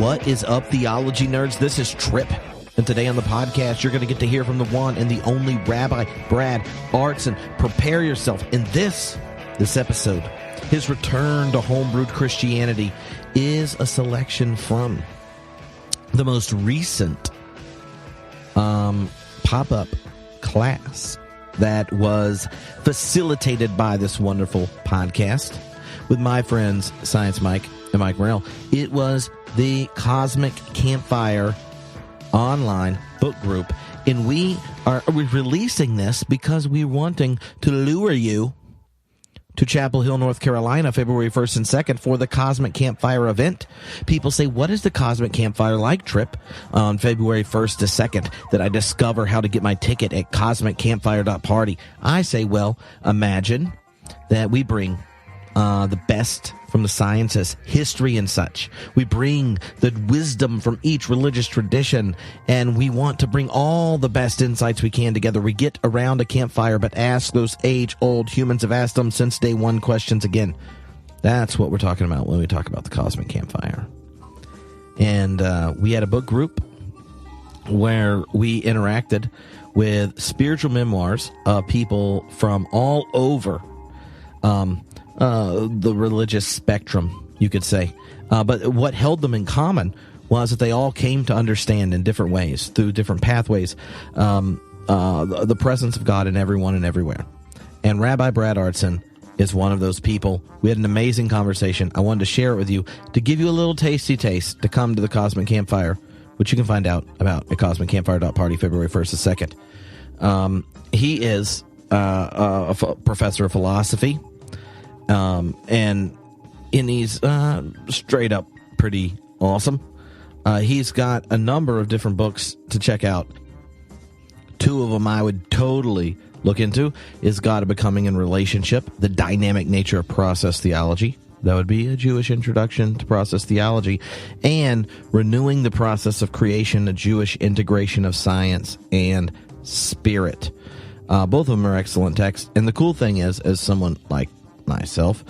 What is up, theology nerds? This is Trip. And today on the podcast, you're going to get to hear from the one and the only Rabbi Brad Artson. Prepare yourself. In this episode, his return to homebrewed Christianity is a selection from the most recent pop-up class that was facilitated by this wonderful podcast with my friends Science Mike and Mike Morrell. It was the Cosmic Campfire online book group, and we're releasing this because we're wanting to lure you to Chapel Hill, North Carolina, February 1st and 2nd for the Cosmic Campfire event. People say, what is the Cosmic Campfire like, Trip? On February 1st to 2nd, that I discover how to get my ticket at cosmiccampfire.party. I say, well, imagine that we bring the best from the sciences, history and such. We bring the wisdom from each religious tradition, and we want to bring all the best insights we can together. We get around a campfire, but ask those age-old, humans have asked them since day one questions again. That's what we're talking about when we talk about the Cosmic Campfire. And we had a book group where we interacted with spiritual memoirs of people from all over the religious spectrum, you could say. But what held them in common was that they all came to understand in different ways, through different pathways, the presence of God in everyone and everywhere. And Rabbi Brad Artson is one of those people. We had an amazing conversation. I wanted to share it with you to give you a little tasty taste to come to the Cosmic Campfire, which you can find out about at cosmiccampfire.party February 1st to 2nd. He is a professor of philosophy. And he's straight up pretty awesome. He's got a number of different books to check out. Two of them I would totally look into is God of Becoming and Relationship, the dynamic nature of process theology. That would be a Jewish introduction to process theology, and Renewing the Process of Creation, a Jewish integration of science and spirit. Both of them are excellent texts. And the cool thing is, as someone like myself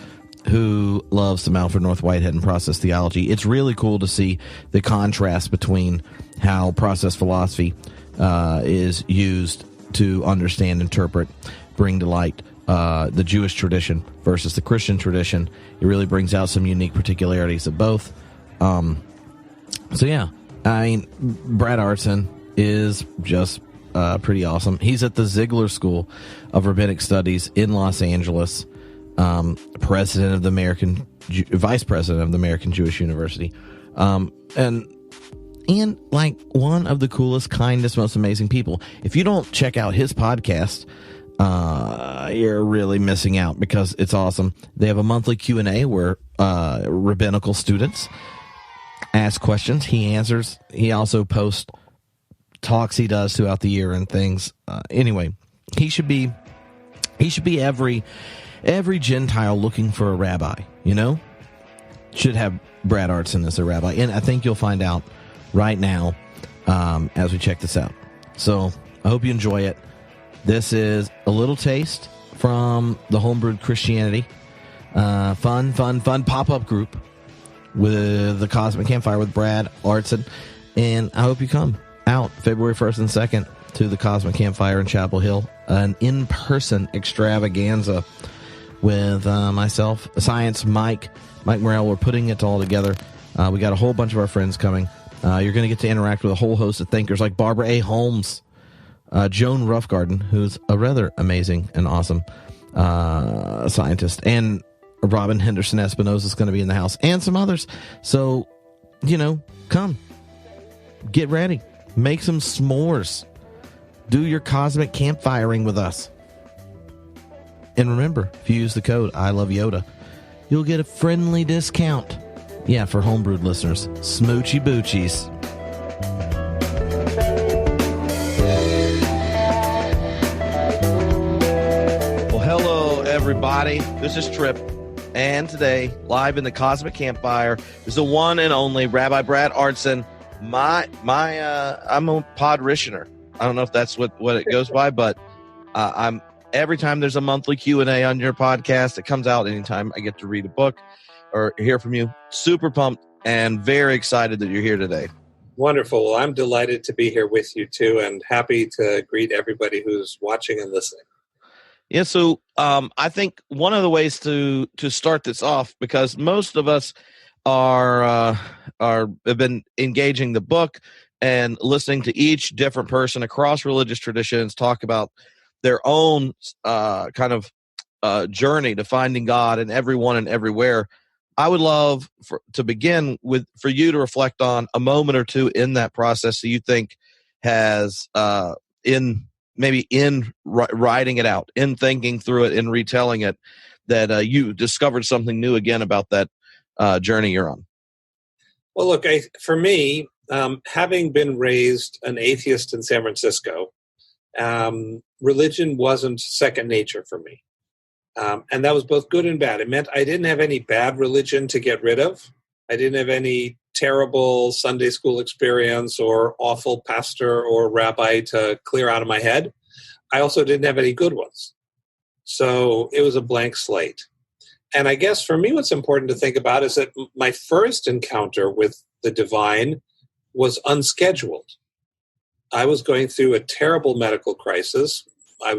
who loves some Alfred North Whitehead and process theology, it's really cool to see the contrast between how process philosophy is used to understand, interpret, bring to light the Jewish tradition versus the Christian tradition. It really brings out some unique particularities of both. So yeah, I mean, Brad Artson is just pretty awesome. He's at the Ziegler School of Rabbinic Studies in Los Angeles. Vice president of the American Jewish University, and like one of the coolest, kindest, most amazing people. If you don't check out his podcast, you're really missing out, because it's awesome. They have a monthly Q&A where rabbinical students ask questions. He answers. He also posts talks he does throughout the year and things. Anyway, he should be every Gentile looking for a rabbi, should have Brad Artson as a rabbi. And I think you'll find out right now as we check this out. So I hope you enjoy it. This is a little taste from the Homebrewed Christianity fun pop-up group with the Cosmic Campfire with Brad Artson. And I hope you come out February 1st and 2nd to the Cosmic Campfire in Chapel Hill, an in-person extravaganza with myself, Science, Mike Morrell. We're putting it all together. We got a whole bunch of our friends coming. You're going to get to interact with a whole host of thinkers like Barbara A. Holmes, Joan Roughgarden, who's a rather amazing and awesome scientist, and Robin Henderson Espinosa is going to be in the house, and some others. So, come. Get ready. Make some s'mores. Do your cosmic campfiring with us. And remember, if you use the code I Love Yoda, you'll get a friendly discount. Yeah, for homebrewed listeners. Smoochy boochies. Well, hello, everybody. This is Trip. And today, live in the Cosmic Campfire, is the one and only Rabbi Brad Artson. I'm a podrissioner. I don't know if that's what it goes by, but I'm every time there's a monthly Q&A on your podcast, it comes out anytime I get to read a book or hear from you. Super pumped and very excited that you're here today. Wonderful. Well, I'm delighted to be here with you too, and happy to greet everybody who's watching and listening. Yeah, so I think one of the ways to start this off, because most of us have been engaging the book and listening to each different person across religious traditions talk about their own journey to finding God in everyone and everywhere. I would love to begin with for you to reflect on a moment or two in that process that you think has in writing it out, in thinking through it, in retelling it, that you discovered something new again about that journey you're on. Well, look, for me, having been raised an atheist in San Francisco, religion wasn't second nature for me. And that was both good and bad. It meant I didn't have any bad religion to get rid of. I didn't have any terrible Sunday school experience or awful pastor or rabbi to clear out of my head. I also didn't have any good ones. So it was a blank slate. And I guess for me, what's important to think about is that my first encounter with the divine was unscheduled. I was going through a terrible medical crisis. My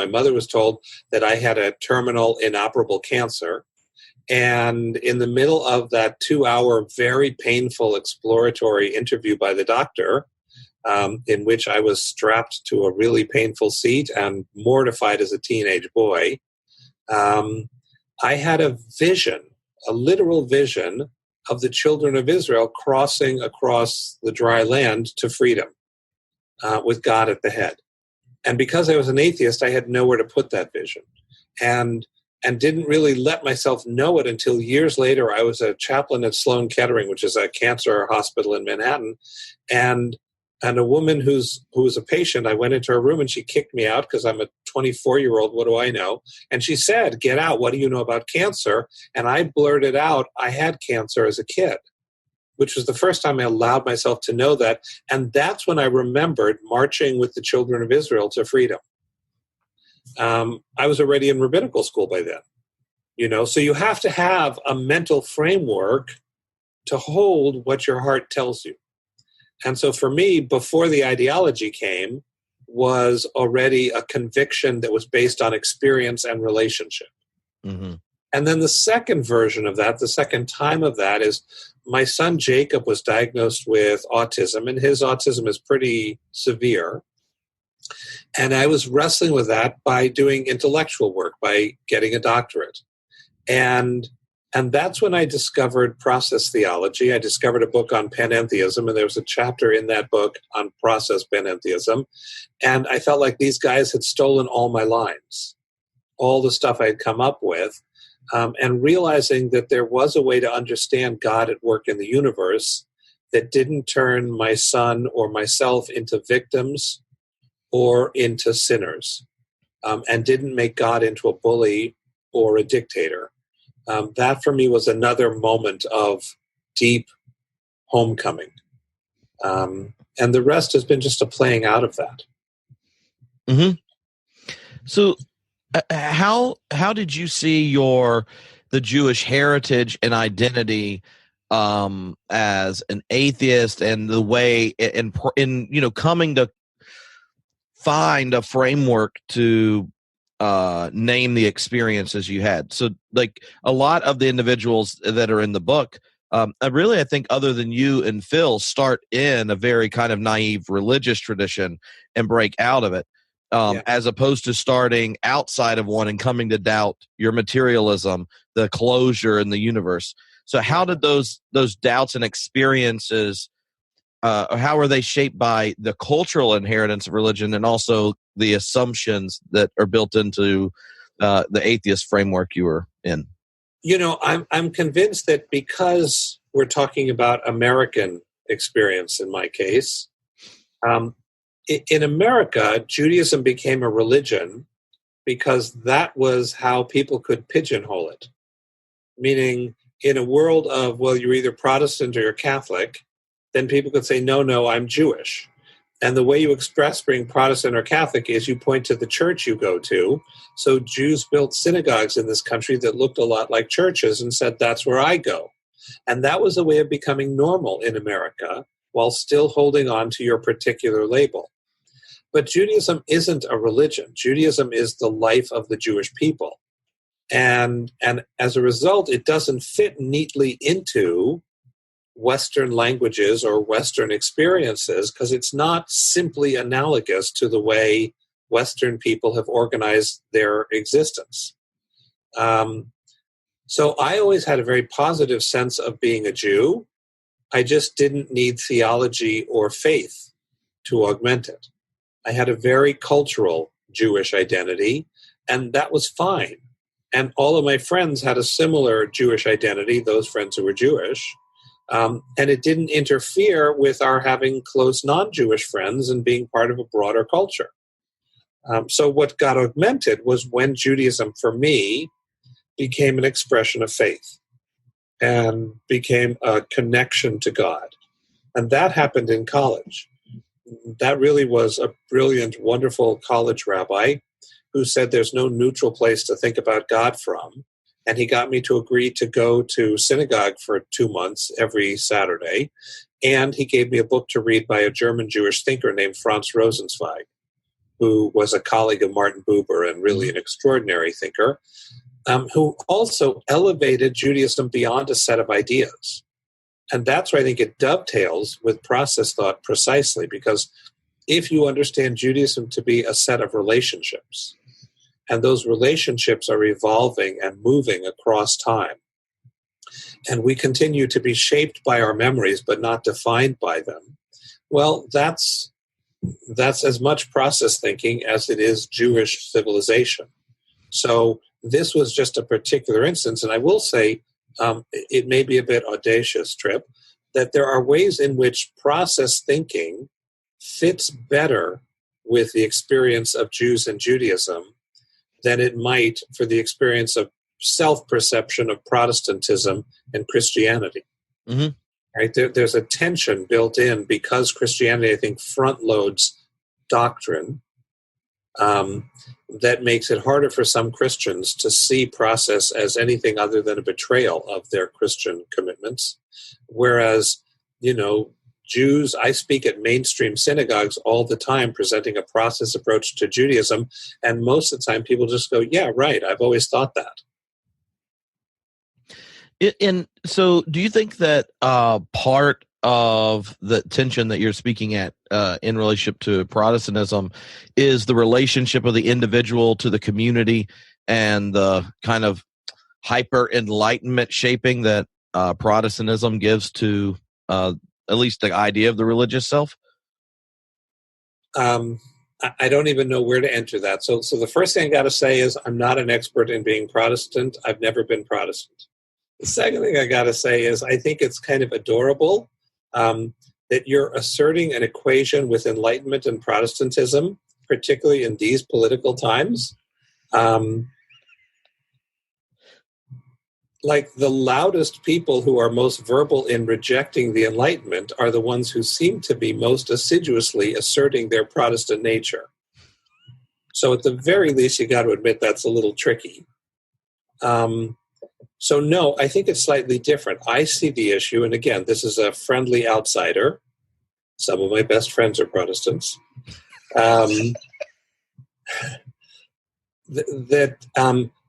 mother was told that I had a terminal inoperable cancer. And in the middle of that 2-hour, very painful exploratory interview by the doctor, in which I was strapped to a really painful seat and mortified as a teenage boy, I had a vision, a literal vision of the children of Israel crossing across the dry land to freedom with God at the head. And because I was an atheist, I had nowhere to put that vision. And didn't really let myself know it until years later. I was a chaplain at Sloan Kettering, which is a cancer hospital in Manhattan. And a woman who was a patient, I went into her room and she kicked me out because I'm a 24-year-old. What do I know? And she said, "Get out. What do you know about cancer?" And I blurted out, I had cancer as a kid, which was the first time I allowed myself to know that. And that's when I remembered marching with the children of Israel to freedom. I was already in rabbinical school by then, so you have to have a mental framework to hold what your heart tells you. And so for me, before the ideology came, was already a conviction that was based on experience and relationship. Mm-hmm. And then the second version of that, the second time of that, is my son Jacob was diagnosed with autism, and his autism is pretty severe. And I was wrestling with that by doing intellectual work, by getting a doctorate. And that's when I discovered process theology. I discovered a book on panentheism, and there was a chapter in that book on process panentheism. And I felt like these guys had stolen all my lines, all the stuff I had come up with, and realizing that there was a way to understand God at work in the universe that didn't turn my son or myself into victims or into sinners, and didn't make God into a bully or a dictator. That for me was another moment of deep homecoming. And the rest has been just a playing out of that. Mm-hmm. So how did you see the Jewish heritage and identity as an atheist, and the way in coming to find a framework to name the experiences you had? So like a lot of the individuals that are in the book, I think other than you and Phil, start in a very kind of naive religious tradition and break out of it, as opposed to starting outside of one and coming to doubt your materialism, the closure in the universe. So how did those doubts and experiences, how are they shaped by the cultural inheritance of religion and also the assumptions that are built into the atheist framework you were in? I'm convinced that because we're talking about American experience in my case, in America, Judaism became a religion because that was how people could pigeonhole it. Meaning, in a world of, well, you're either Protestant or you're Catholic, then people could say, no, I'm Jewish. And the way you express being Protestant or Catholic is you point to the church you go to. So Jews built synagogues in this country that looked a lot like churches and said, that's where I go. And that was a way of becoming normal in America while still holding on to your particular label. But Judaism isn't a religion. Judaism is the life of the Jewish people. And as a result, it doesn't fit neatly into Western languages or Western experiences because it's not simply analogous to the way Western people have organized their existence. So I always had a very positive sense of being a Jew. I just didn't need theology or faith to augment it. I had a very cultural Jewish identity, and that was fine. And all of my friends had a similar Jewish identity, those friends who were Jewish. And it didn't interfere with our having close non-Jewish friends and being part of a broader culture. So what got augmented was when Judaism, for me, became an expression of faith and became a connection to God. And that happened in college. That really was a brilliant, wonderful college rabbi who said there's no neutral place to think about God from. And he got me to agree to go to synagogue for 2 months every Saturday. And he gave me a book to read by a German Jewish thinker named Franz Rosenzweig, who was a colleague of Martin Buber and really an extraordinary thinker, who also elevated Judaism beyond a set of ideas. And that's where I think it dovetails with process thought precisely, because if you understand Judaism to be a set of relationships, and those relationships are evolving and moving across time, and we continue to be shaped by our memories but not defined by them, well, that's as much process thinking as it is Jewish civilization. So this was just a particular instance, and I will say, it may be a bit audacious, Trip, that there are ways in which process thinking fits better with the experience of Jews and Judaism than it might for the experience of self-perception of Protestantism and Christianity. Mm-hmm. Right? There's a tension built in because Christianity, I think, front-loads doctrine that makes it harder for some Christians to see process as anything other than a betrayal of their Christian commitments. Whereas, Jews, I speak at mainstream synagogues all the time presenting a process approach to Judaism, and most of the time people just go, yeah, right, I've always thought that. And so do you think that part of the tension that you're speaking at in relationship to Protestantism is the relationship of the individual to the community and the kind of hyper enlightenment shaping that Protestantism gives to at least the idea of the religious self? I don't even know where to enter that. So the first thing I got to say is I'm not an expert in being Protestant. I've never been Protestant. The second thing I got to say is I think it's kind of adorable that you're asserting an equation with Enlightenment and Protestantism, particularly in these political times. Like the loudest people who are most verbal in rejecting the Enlightenment are the ones who seem to be most assiduously asserting their Protestant nature. So at the very least, you got to admit that's a little tricky. So no, I think it's slightly different. I see the issue, and again, this is a friendly outsider. Some of my best friends are Protestants.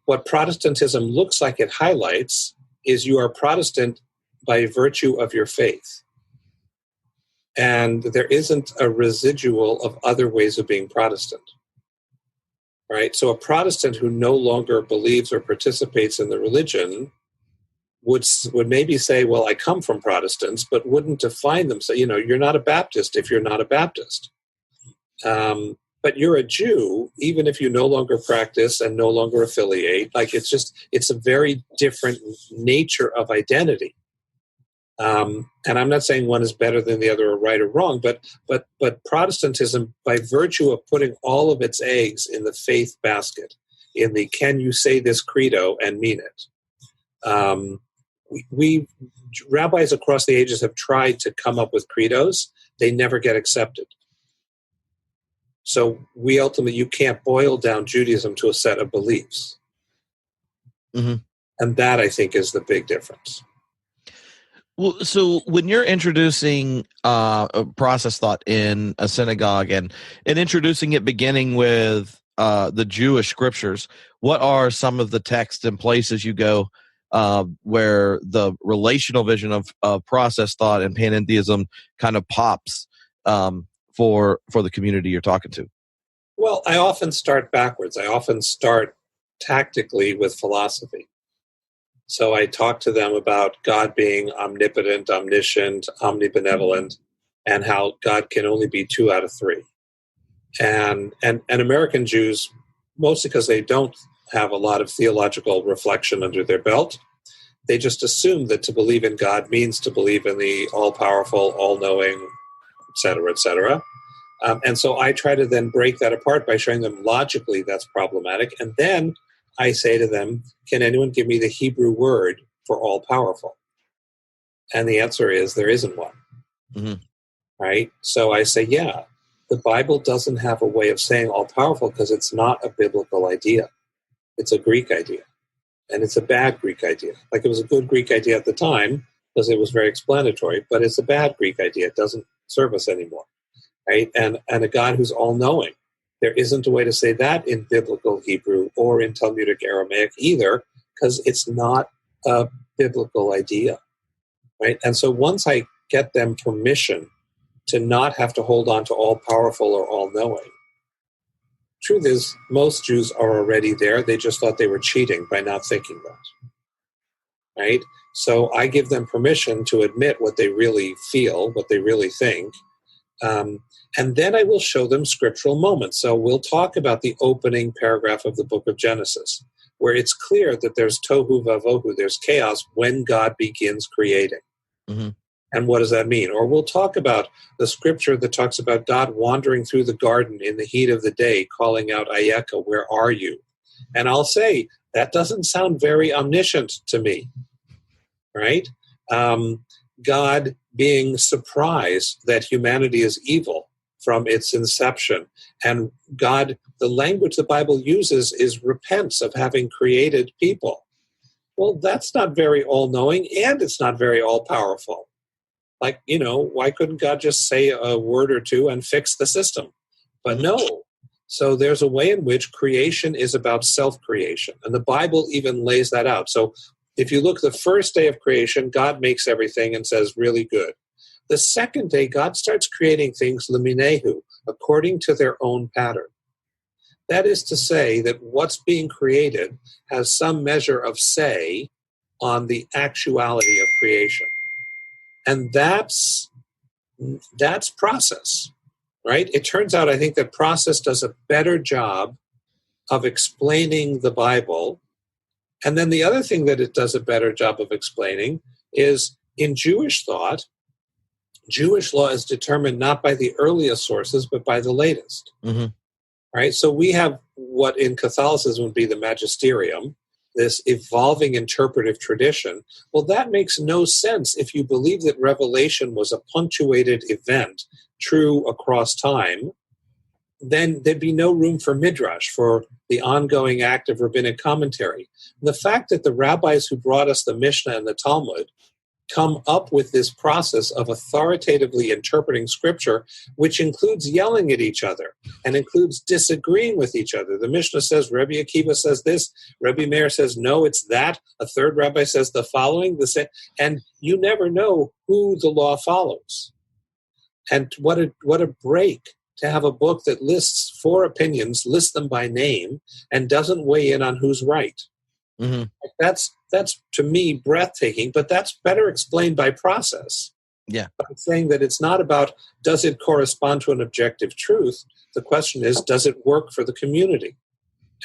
What Protestantism looks like it highlights is you are Protestant by virtue of your faith. And there isn't a residual of other ways of being Protestant. Right? So a Protestant who no longer believes or participates in the religion would maybe say, well, I come from Protestants, but wouldn't define them. So, you're not a Baptist if you're not a Baptist. But you're a Jew, even if you no longer practice and no longer affiliate. Like it's a very different nature of identity. And I'm not saying one is better than the other or right or wrong, but Protestantism, by virtue of putting all of its eggs in the faith basket, in the can you say this credo and mean it? We rabbis across the ages have tried to come up with credos. They never get accepted. So you can't boil down Judaism to a set of beliefs. Mm-hmm. And that, I think, is the big difference. Well, so when you're introducing a process thought in a synagogue and introducing it beginning with the Jewish scriptures, what are some of the texts and places you go where the relational vision of process thought and panentheism kind of pops for the community you're talking to? Well, I often start backwards. I often start tactically with philosophy. So I talk to them about God being omnipotent, omniscient, omnibenevolent, and how God can only be 2 out of 3. And American Jews, mostly because they don't have a lot of theological reflection under their belt, they just assume that to believe in God means to believe in the all-powerful, all-knowing, et cetera, et cetera. And so I try to then break that apart by showing them logically that's problematic. And then I say to them, can anyone give me the Hebrew word for all-powerful? And the answer is there isn't one. Mm-hmm. Right? So I say, yeah, the Bible doesn't have a way of saying all-powerful because it's not a biblical idea. It's a Greek idea. And it's a bad Greek idea. Like, it was a good Greek idea at the time because it was very explanatory, but it's a bad Greek idea. It doesn't serve us anymore. Right? And a God who's all-knowing. There isn't a way to say that in biblical Hebrew or in Talmudic Aramaic either, because it's not a biblical idea. Right? And so once I get them permission to not have to hold on to all-powerful or all-knowing, truth is, most Jews are already there. They just thought they were cheating by not thinking that. Right? So I give them permission to admit what they really feel, what they really think, and then I will show them scriptural moments. So we'll talk about the opening paragraph of the book of Genesis, where it's clear that there's tohu vavohu, there's chaos when God begins creating. Mm-hmm. And what does that mean? Or we'll talk about the scripture that talks about God wandering through the garden in the heat of the day, calling out, Ayeka, where are you? And I'll say, that doesn't sound very omniscient to me, right? God being surprised that humanity is evil from its inception. And God, the language the Bible uses is repents of having created people. Well, that's not very all-knowing, and it's not very all-powerful. Like, why couldn't God just say a word or two and fix the system? But no. So there's a way in which creation is about self-creation. And the Bible even lays that out. So if you look the first day of creation, God makes everything and says, really good. The second day, God starts creating things leminehu, according to their own pattern. That is to say that what's being created has some measure of say on the actuality of creation. And that's process, right? It turns out, I think, that process does a better job of explaining the Bible. And then the other thing that it does a better job of explaining is in Jewish thought, Jewish law is determined not by the earliest sources, but by the latest. Mm-hmm. Right? So we have what in Catholicism would be the magisterium, this evolving interpretive tradition. Well, that makes no sense if you believe that Revelation was a punctuated event, true across time. Then there'd be no room for midrash, for the ongoing act of rabbinic commentary. The fact that the rabbis who brought us the Mishnah and the Talmud come up with this process of authoritatively interpreting Scripture, which includes yelling at each other and includes disagreeing with each other. The Mishnah says, Rabbi Akiva says this, Rabbi Meir says, no, it's that. A third rabbi says the following, and you never know who the law follows. And what a break to have a book that lists 4 opinions, lists them by name, and doesn't weigh in on who's right. Mm-hmm. That's to me breathtaking, but that's better explained by process. Yeah, I'm saying that it's not about does it correspond to an objective truth. The question is, does it work for the community?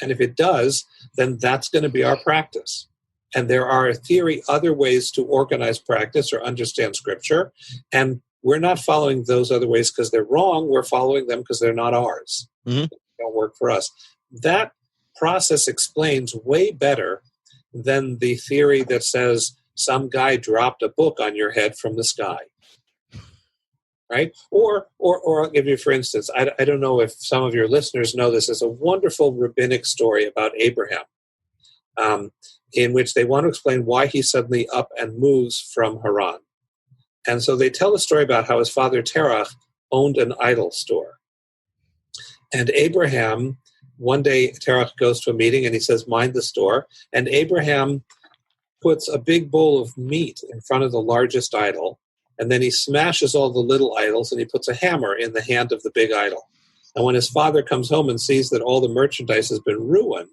And if it does, then that's going to be our practice. And there are, in theory, other ways to organize practice or understand Scripture, and we're not following those other ways because they're wrong. We're following them because they're not ours. Mm-hmm. They don't work for us. That process explains way better than the theory that says some guy dropped a book on your head from the sky, right? Or I'll give you, for instance, I don't know if some of your listeners know this, is a wonderful rabbinic story about Abraham, in which they want to explain why he suddenly up and moves from Haran. And so they tell a story about how his father Terach owned an idol store. And Abraham, one day Terach goes to a meeting and he says, mind the store. And Abraham puts a big bowl of meat in front of the largest idol. And then he smashes all the little idols and he puts a hammer in the hand of the big idol. And when his father comes home and sees that all the merchandise has been ruined,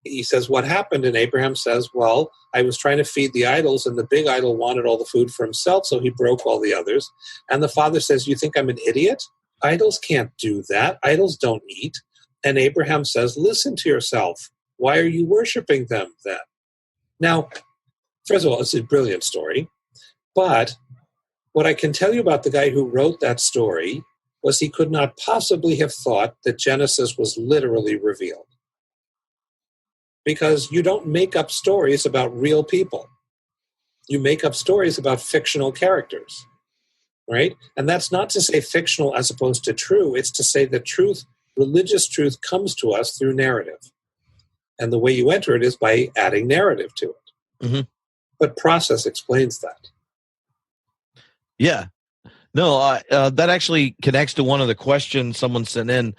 he says, what happened? And Abraham says, well, I was trying to feed the idols and the big idol wanted all the food for himself, so he broke all the others. And the father says, you think I'm an idiot? Idols can't do that. Idols don't eat. And Abraham says, listen to yourself. Why are you worshiping them then? Now, first of all, it's a brilliant story. But what I can tell you about the guy who wrote that story was he could not possibly have thought that Genesis was literally revealed. Because you don't make up stories about real people. You make up stories about fictional characters, right? And that's not to say fictional as opposed to true. It's to say that truth, religious truth, comes to us through narrative. And the way you enter it is by adding narrative to it. Mm-hmm. But process explains that. Yeah. No, that actually connects to one of the questions someone sent in.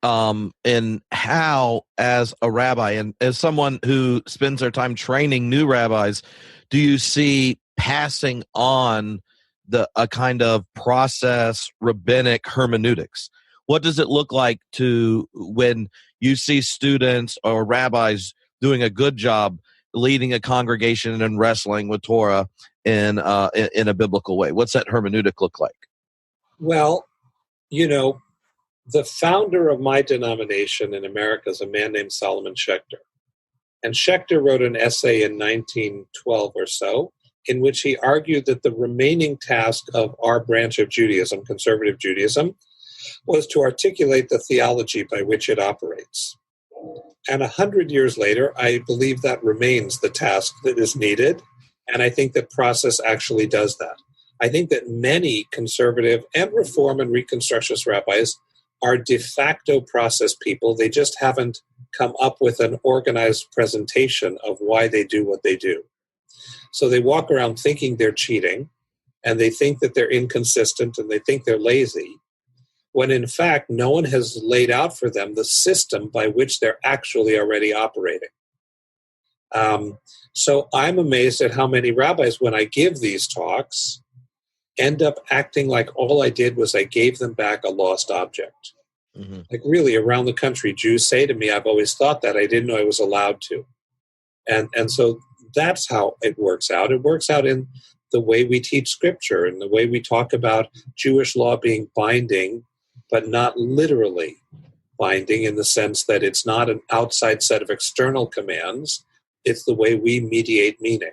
And how, as a rabbi and as someone who spends their time training new rabbis, do you see passing on a kind of process rabbinic hermeneutics? What does it look like to when you see students or rabbis doing a good job leading a congregation and wrestling with Torah in a biblical way? What's that hermeneutic look like? Well, the founder of my denomination in America is a man named Solomon Schechter. And Schechter wrote an essay in 1912 or so, in which he argued that the remaining task of our branch of Judaism, conservative Judaism, was to articulate the theology by which it operates. And 100 years later, I believe that remains the task that is needed. And I think that process actually does that. I think that many conservative and Reform and Reconstructionist rabbis are de facto process people. They just haven't come up with an organized presentation of why they do what they do. So they walk around thinking they're cheating, and they think that they're inconsistent, and they think they're lazy, when in fact no one has laid out for them the system by which they're actually already operating. So I'm amazed at how many rabbis, when I give these talks, end up acting like all I did was I gave them back a lost object. Mm-hmm. Like really around the country, Jews say to me, I've always thought that. I didn't know I was allowed to. And so that's how it works out. It works out in the way we teach scripture and the way we talk about Jewish law being binding, but not literally binding in the sense that it's not an outside set of external commands. It's the way we mediate meaning.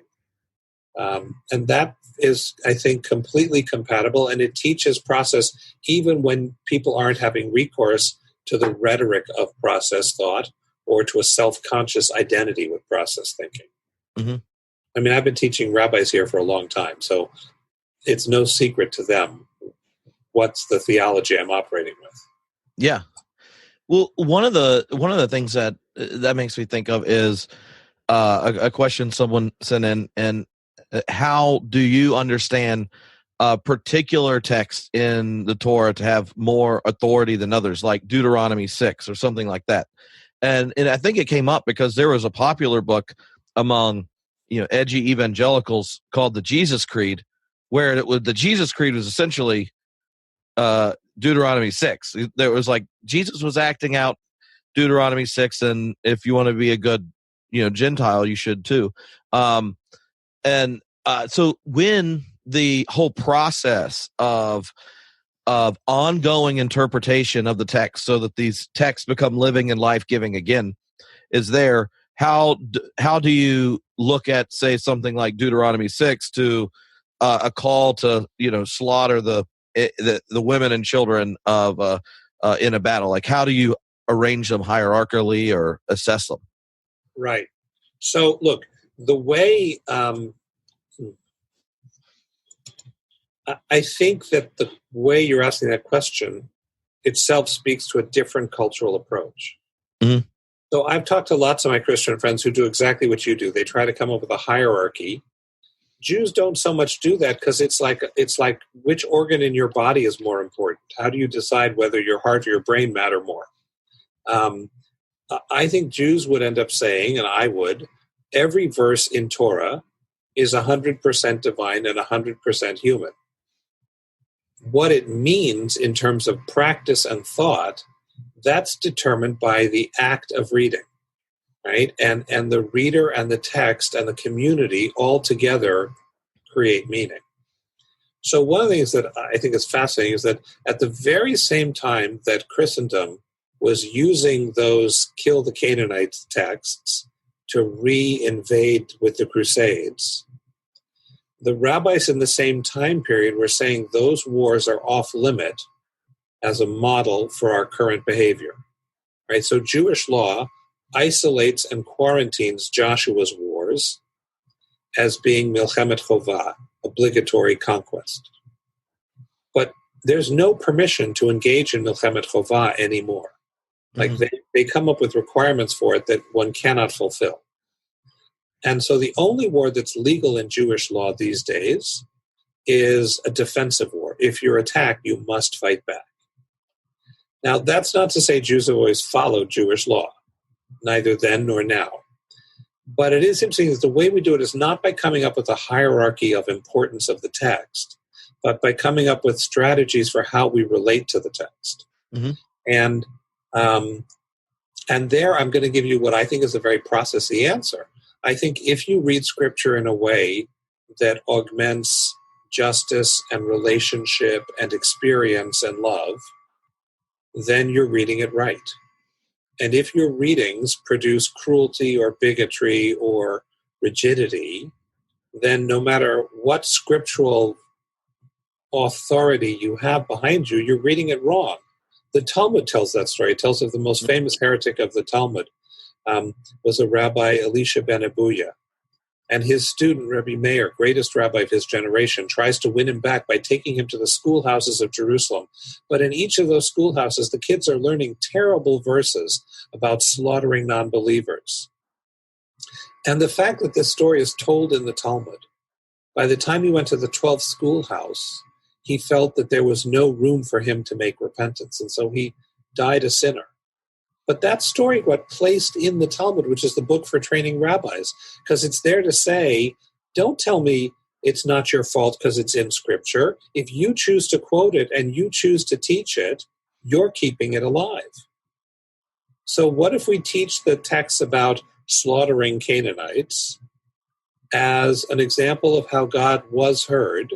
And that is, I think, completely compatible, and it teaches process even when people aren't having recourse to the rhetoric of process thought or to a self-conscious identity with process thinking. Mm-hmm. I mean, I've been teaching rabbis here for a long time, so it's no secret to them what's the theology I'm operating with. Yeah. Well, one of the things that makes me think of is a question someone sent in, and how do you understand a particular text in the Torah to have more authority than others, like Deuteronomy 6 or something like that? And I think it came up because there was a popular book among edgy evangelicals called the Jesus Creed, where the Jesus Creed was essentially Deuteronomy 6. There was like Jesus was acting out Deuteronomy 6, and if you want to be a good Gentile, you should too. So when the whole process of ongoing interpretation of the text, so that these texts become living and life-giving again, is there, how do you look at, say, something like Deuteronomy 6 to a call to slaughter the women and children of in a battle? Like, how do you arrange them hierarchically or assess them? Right. So look, the way I think that the way you're asking that question itself speaks to a different cultural approach. Mm-hmm. So I've talked to lots of my Christian friends who do exactly what you do. They try to come up with a hierarchy Jews don't so much do that because it's like which organ in your body is more important? How do you decide whether your heart or your brain matter more? I think Jews would end up saying, and I would, every verse in Torah is 100% divine and 100% human. What it means in terms of practice and thought, that's determined by the act of reading, right? And the reader and the text and the community all together create meaning. So one of the things that I think is fascinating is that at the very same time that Christendom was using those kill the Canaanites texts to re-invade with the Crusades, the rabbis in the same time period were saying those wars are off limit as a model for our current behavior. Right? So Jewish law isolates and quarantines Joshua's wars as being milchemet chovah, obligatory conquest. But there's no permission to engage in milchemet chovah anymore. Like they come up with requirements for it that one cannot fulfill. And so the only war that's legal in Jewish law these days is a defensive war. If you're attacked, you must fight back. Now, that's not to say Jews have always followed Jewish law, neither then nor now. But it is interesting that the way we do it is not by coming up with a hierarchy of importance of the text, but by coming up with strategies for how we relate to the text. And there I'm going to give you what I think is a very processy answer. I think if you read Scripture in a way that augments justice and relationship and experience and love, then you're reading it right. And if your readings produce cruelty or bigotry or rigidity, then no matter what scriptural authority you have behind you, you're reading it wrong. The Talmud tells that story. It tells of the most famous heretic of the Talmud was a Rabbi Elisha ben Abuya. And his student, Rabbi Meir, greatest rabbi of his generation, tries to win him back by taking him to the schoolhouses of Jerusalem. But in each of those schoolhouses, the kids are learning terrible verses about slaughtering non-believers. And the fact that this story is told in the Talmud, by the time he went to the 12th schoolhouse, he felt that there was no room for him to make repentance. And so he died a sinner. But that story got placed in the Talmud, which is the book for training rabbis, because it's there to say, don't tell me it's not your fault because it's in Scripture. If you choose to quote it and you choose to teach it, you're keeping it alive. So what if we teach the texts about slaughtering Canaanites as an example of how God was heard,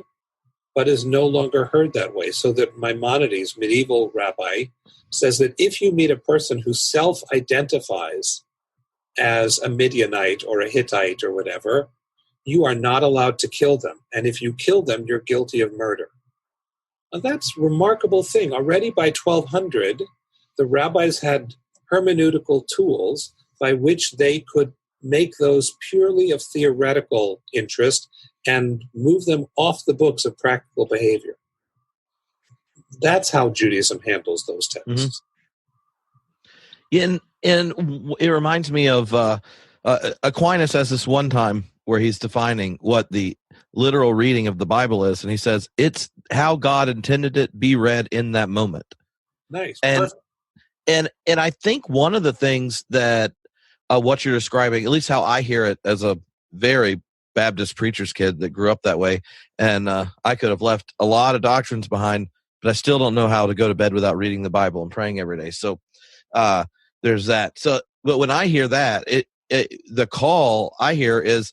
but is no longer heard that way? So that Maimonides, medieval rabbi, says that if you meet a person who self-identifies as a Midianite or a Hittite or whatever, you are not allowed to kill them. And if you kill them, you're guilty of murder. Now, that's a remarkable thing. Already by 1200, the rabbis had hermeneutical tools by which they could make those purely of theoretical interest and move them off the books of practical behavior. That's how Judaism handles those texts. And it reminds me of Aquinas has this one time where he's defining what the literal reading of the Bible is, and he says it's how God intended it be read in that moment. Nice. And I think one of the things that what you're describing, at least how I hear it as a very Baptist preacher's kid that grew up that way, and I could have left a lot of doctrines behind, but I still don't know how to go to bed without reading the Bible and praying every day. So there's that. So, but when I hear that, the call I hear is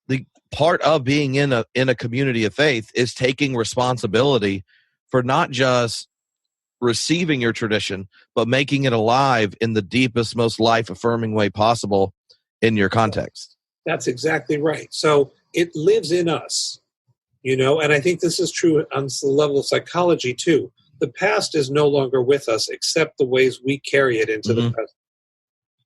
the part of being in a community of faith is taking responsibility for not just receiving your tradition, but making it alive in the deepest, most life-affirming way possible in your context. That's exactly right. So it lives in us. And I think this is true on the level of psychology too. The past is no longer with us except the ways we carry it into the present.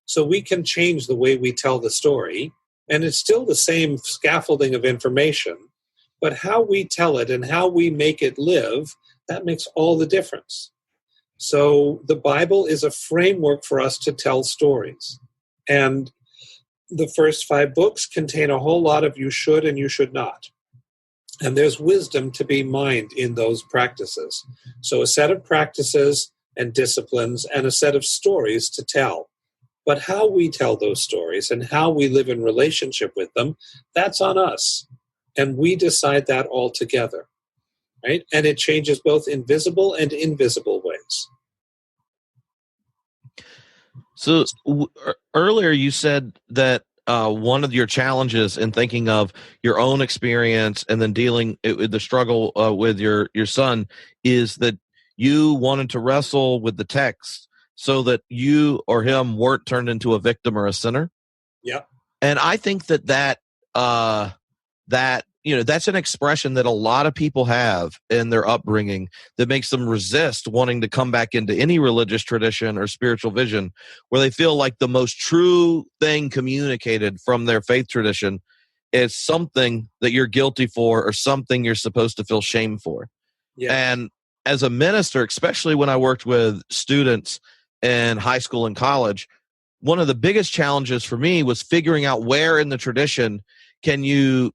So we can change the way we tell the story, and it's still the same scaffolding of information, but how we tell it and how we make it live, that makes all the difference. So the Bible is a framework for us to tell stories. And the first 5 books contain a whole lot of you should and you should not. And there's wisdom to be mined in those practices. So a set of practices and disciplines and a set of stories to tell. But how we tell those stories and how we live in relationship with them, that's on us. And we decide that all together, right? And it changes both in visible and invisible ways. So earlier you said that one of your challenges in thinking of your own experience and then dealing with the struggle with your son is that you wanted to wrestle with the text so that you or him weren't turned into a victim or a sinner. Yeah. And I think that that's an expression that a lot of people have in their upbringing that makes them resist wanting to come back into any religious tradition or spiritual vision, where they feel like the most true thing communicated from their faith tradition is something that you're guilty for or something you're supposed to feel shame for. Yeah. And as a minister, especially when I worked with students in high school and college, one of the biggest challenges for me was figuring out where in the tradition can you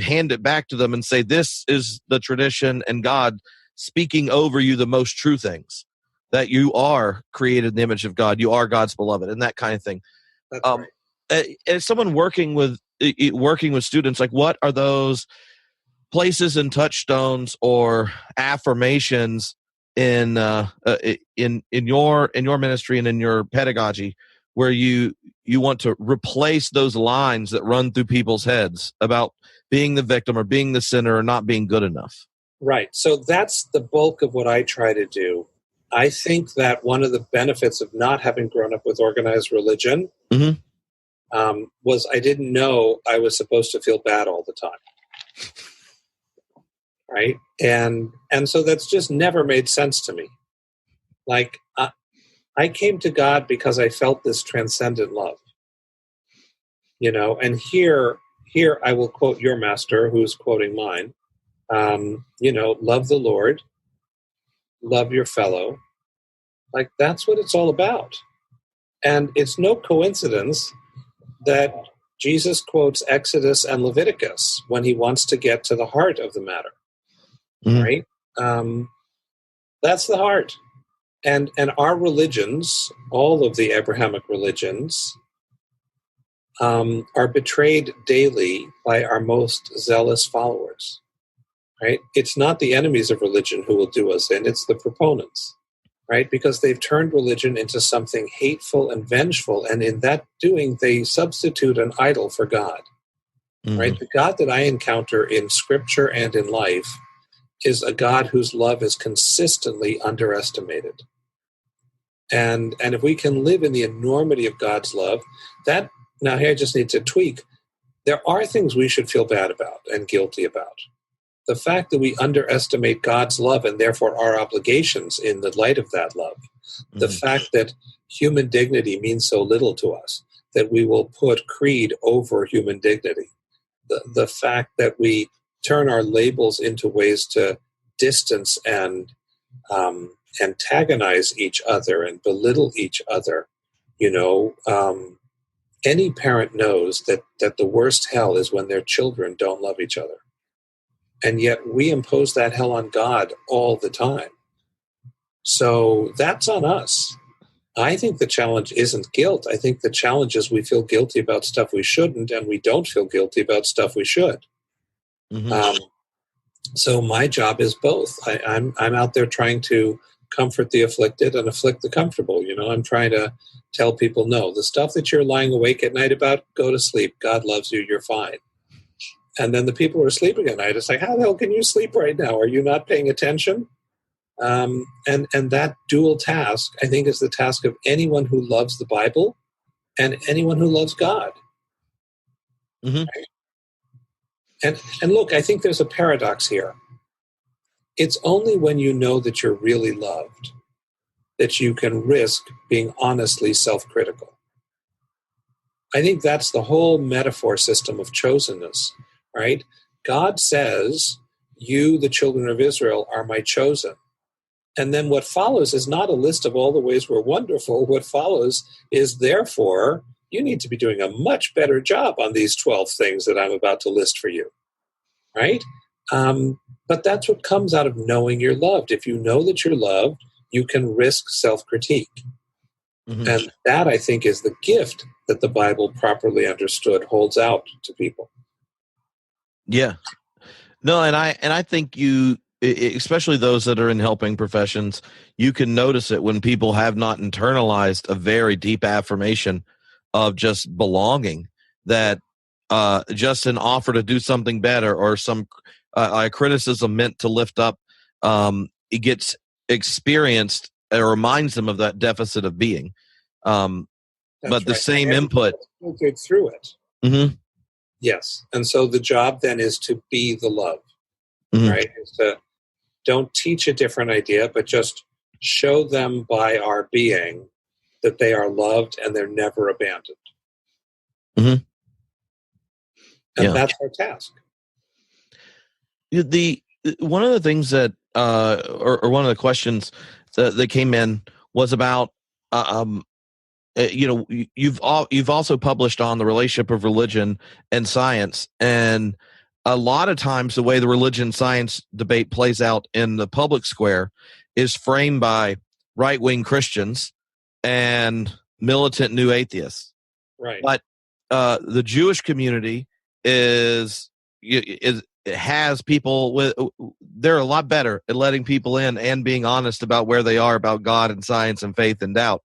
hand it back to them and say, this is the tradition and God speaking over you the most true things, that you are created in the image of God, you are God's beloved, and that kind of thing. That's right. As someone working with students, like, what are those places and touchstones or affirmations in your ministry and in your pedagogy where you want to replace those lines that run through people's heads about being the victim or being the sinner or not being good enough? Right. So that's the bulk of what I try to do. I think that one of the benefits of not having grown up with organized religion was I didn't know I was supposed to feel bad all the time. Right. And so that's just never made sense to me. Like, I came to God because I felt this transcendent love, and here I will quote your master, who's quoting mine, love the Lord, love your fellow. Like, that's what it's all about. And it's no coincidence that Jesus quotes Exodus and Leviticus when he wants to get to the heart of the matter, right? That's the heart. And our religions, all of the Abrahamic religions, are betrayed daily by our most zealous followers, right? It's not the enemies of religion who will do us in, it's the proponents, right? Because they've turned religion into something hateful and vengeful, and in that doing, they substitute an idol for God, right? The God that I encounter in Scripture and in life is a God whose love is consistently underestimated. And if we can live in the enormity of God's love, that, now here I just need to tweak, there are things we should feel bad about and guilty about. The fact that we underestimate God's love and therefore our obligations in the light of that love, the fact that human dignity means so little to us, that we will put creed over human dignity, the fact that we turn our labels into ways to distance and antagonize each other and belittle each other. Any parent knows that the worst hell is when their children don't love each other. And yet we impose that hell on God all the time. So that's on us. I think the challenge isn't guilt. I think the challenge is we feel guilty about stuff we shouldn't, and we don't feel guilty about stuff we should. So my job is both. I'm out there trying to comfort the afflicted and afflict the comfortable. I'm trying to tell people, no, the stuff that you're lying awake at night about, go to sleep. God loves you. You're fine. And then the people who are sleeping at night, it's like, how the hell can you sleep right now? Are you not paying attention? And that dual task, I think, is the task of anyone who loves the Bible and anyone who loves God. Right? And look, I think there's a paradox here. It's only when you know that you're really loved that you can risk being honestly self-critical. I think that's the whole metaphor system of chosenness, right? God says, you, the children of Israel, are my chosen. And then what follows is not a list of all the ways we're wonderful. What follows is, therefore, you need to be doing a much better job on these 12 things that I'm about to list for you, right? But that's what comes out of knowing you're loved. If you know that you're loved, you can risk self-critique. Mm-hmm. And that, I think, is the gift that the Bible, properly understood, holds out to people. Yeah. No, and I think you, especially those that are in helping professions, you can notice it when people have not internalized a very deep affirmation of just belonging, that just an offer to do something better or some a criticism meant to lift up, it gets experienced. It reminds them of that deficit of being. But the right. Same input. Filtered through it. Mm-hmm. Yes. And so the job then is to be the love, mm-hmm. right? Is to don't teach a different idea, but just show them by our being that they are loved and they're never abandoned. Mm-hmm. And that's our task. One of the things that, or one of the questions that came in was about, you've also published on the relationship of religion and science, and a lot of times the way the religion science debate plays out in the public square is framed by right-wing Christians and militant new atheists. Right. But the Jewish community it has people they're a lot better at letting people in and being honest about where they are about God and science and faith and doubt.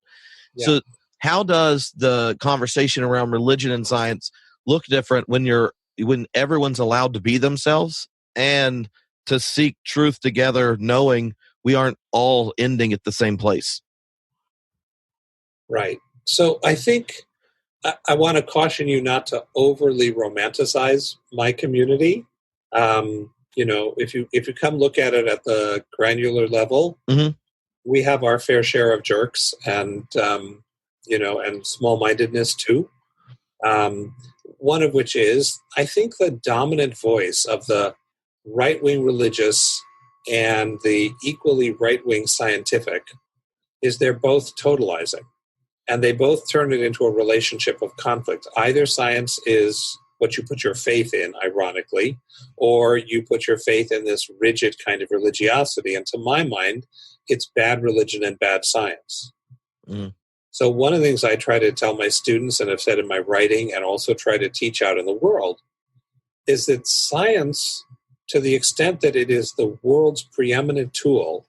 Yeah. So how does the conversation around religion and science look different when everyone's allowed to be themselves and to seek truth together, knowing we aren't all ending at the same place? Right. So I think I want to caution you not to overly romanticize my community. If you come look at it at the granular level, mm-hmm. we have our fair share of jerks and small-mindedness too. One of which is, I think, the dominant voice of the right-wing religious and the equally right-wing scientific is they're both totalizing. And they both turn it into a relationship of conflict. Either science is what you put your faith in, ironically, or you put your faith in this rigid kind of religiosity. And to my mind, it's bad religion and bad science. Mm. So one of the things I try to tell my students, and I've said in my writing and also try to teach out in the world, is that science, to the extent that it is the world's preeminent tool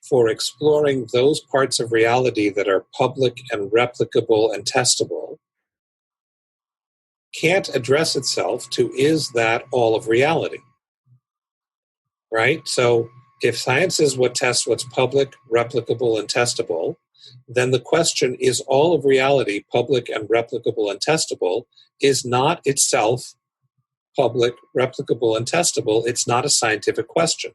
for exploring those parts of reality that are public and replicable and testable, can't address itself to, is that all of reality? Right? So if science is what tests what's public, replicable, and testable, then the question, is all of reality public and replicable and testable, is not itself public, replicable, and testable. It's not a scientific question.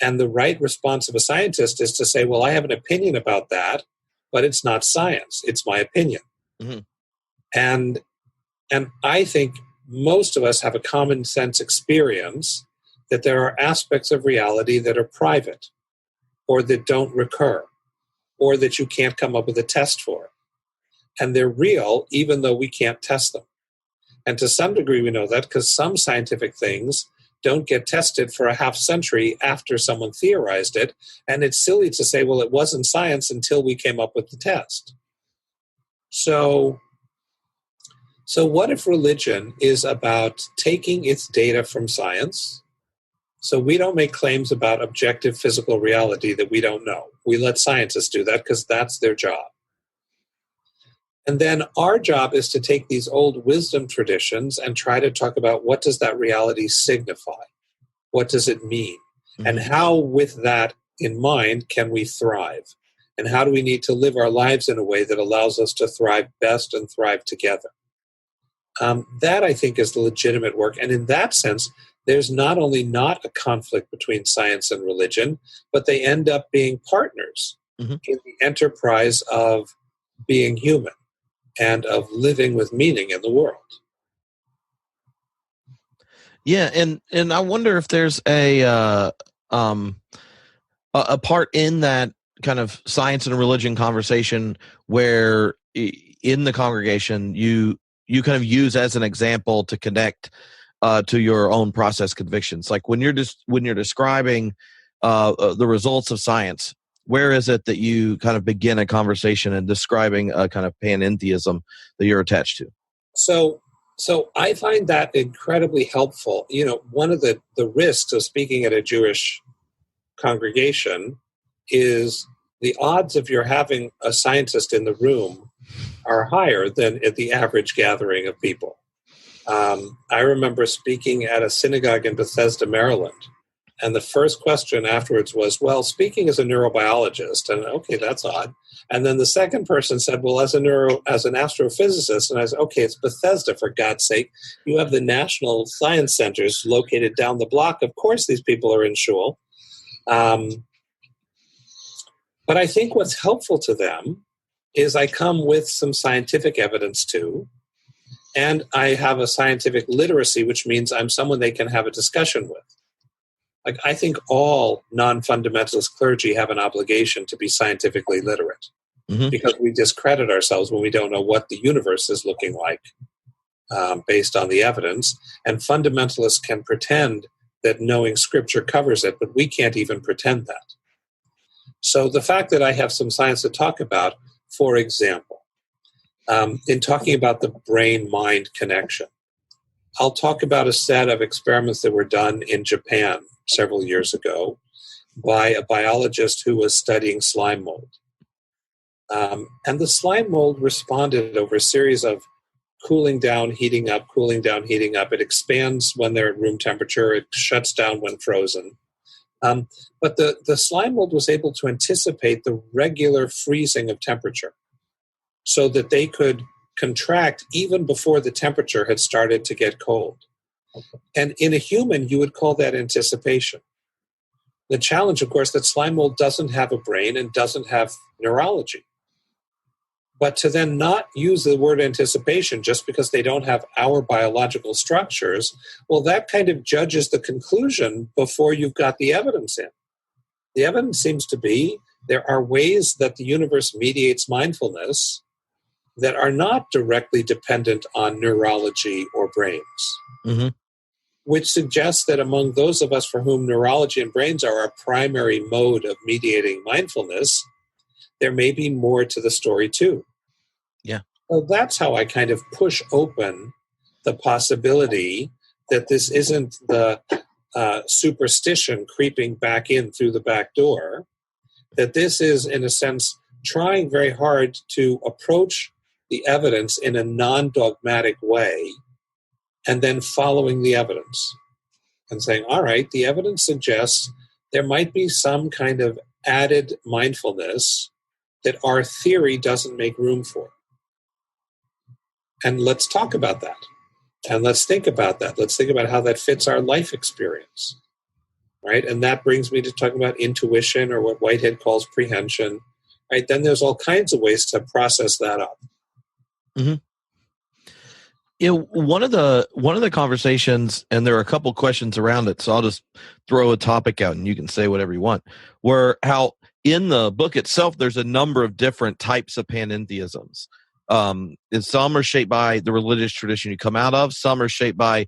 And the right response of a scientist is to say, well, I have an opinion about that, but it's not science. It's my opinion. Mm-hmm. And I think most of us have a common sense experience that there are aspects of reality that are private or that don't recur or that you can't come up with a test for. And they're real even though we can't test them. And to some degree we know that because some scientific things don't get tested for a half century after someone theorized it. And it's silly to say, well, it wasn't science until we came up with the test. So what if religion is about taking its data from science? So we don't make claims about objective physical reality that we don't know. We let scientists do that because that's their job. And then our job is to take these old wisdom traditions and try to talk about what does that reality signify? What does it mean? Mm-hmm. And how, with that in mind, can we thrive? And how do we need to live our lives in a way that allows us to thrive best and thrive together? That, I think, is the legitimate work. And in that sense, there's not only not a conflict between science and religion, but they end up being partners mm-hmm. in the enterprise of being human and of living with meaning in the world. Yeah, and I wonder if there's a part in that kind of science and religion conversation where in the congregation you kind of use as an example to connect to your own process convictions? Like when you're describing the results of science, where is it that you kind of begin a conversation and describing a kind of panentheism that you're attached to? So I find that incredibly helpful. One of the risks of speaking at a Jewish congregation is the odds of your having a scientist in the room are higher than at the average gathering of people. I remember speaking at a synagogue in Bethesda, Maryland, and the first question afterwards was, well, speaking as a neurobiologist, and okay, that's odd. And then the second person said, well, as an astrophysicist, and I said, okay, it's Bethesda, for God's sake. You have the National Science Centers located down the block. Of course, these people are in shul. But I think what's helpful to them is I come with some scientific evidence too, and I have a scientific literacy, which means I'm someone they can have a discussion with. Like, I think all non-fundamentalist clergy have an obligation to be scientifically literate, because we discredit ourselves when we don't know what the universe is looking like based on the evidence. And fundamentalists can pretend that knowing Scripture covers it, but we can't even pretend that. So the fact that I have some science to talk about, for example, in talking about the brain-mind connection, I'll talk about a set of experiments that were done in Japan several years ago by a biologist who was studying slime mold. And the slime mold responded over a series of cooling down, heating up, cooling down, heating up. It expands when they're at room temperature. It shuts down when frozen. But the slime mold was able to anticipate the regular freezing of temperature so that they could contract even before the temperature had started to get cold. And in a human, you would call that anticipation. The challenge, of course, that slime mold doesn't have a brain and doesn't have neurology. But to then not use the word anticipation just because they don't have our biological structures, well, that kind of judges the conclusion before you've got the evidence in. The evidence seems to be there are ways that the universe mediates mindfulness that are not directly dependent on neurology or brains, which suggests that among those of us for whom neurology and brains are our primary mode of mediating mindfulness, there may be more to the story too. Yeah. So that's how I kind of push open the possibility that this isn't the superstition creeping back in through the back door, that this is, in a sense, trying very hard to approach the evidence in a non-dogmatic way and then following the evidence and saying, all right, the evidence suggests there might be some kind of added mindfulness that our theory doesn't make room for. And let's talk about that. And let's think about that. Let's think about how that fits our life experience, right? And that brings me to talking about intuition, or what Whitehead calls prehension, right? Then there's all kinds of ways to process that up. One of the conversations, and there are a couple questions around it, so I'll just throw a topic out and you can say whatever you want, were how in the book itself there's a number of different types of panentheisms. And some are shaped by the religious tradition you come out of, some are shaped by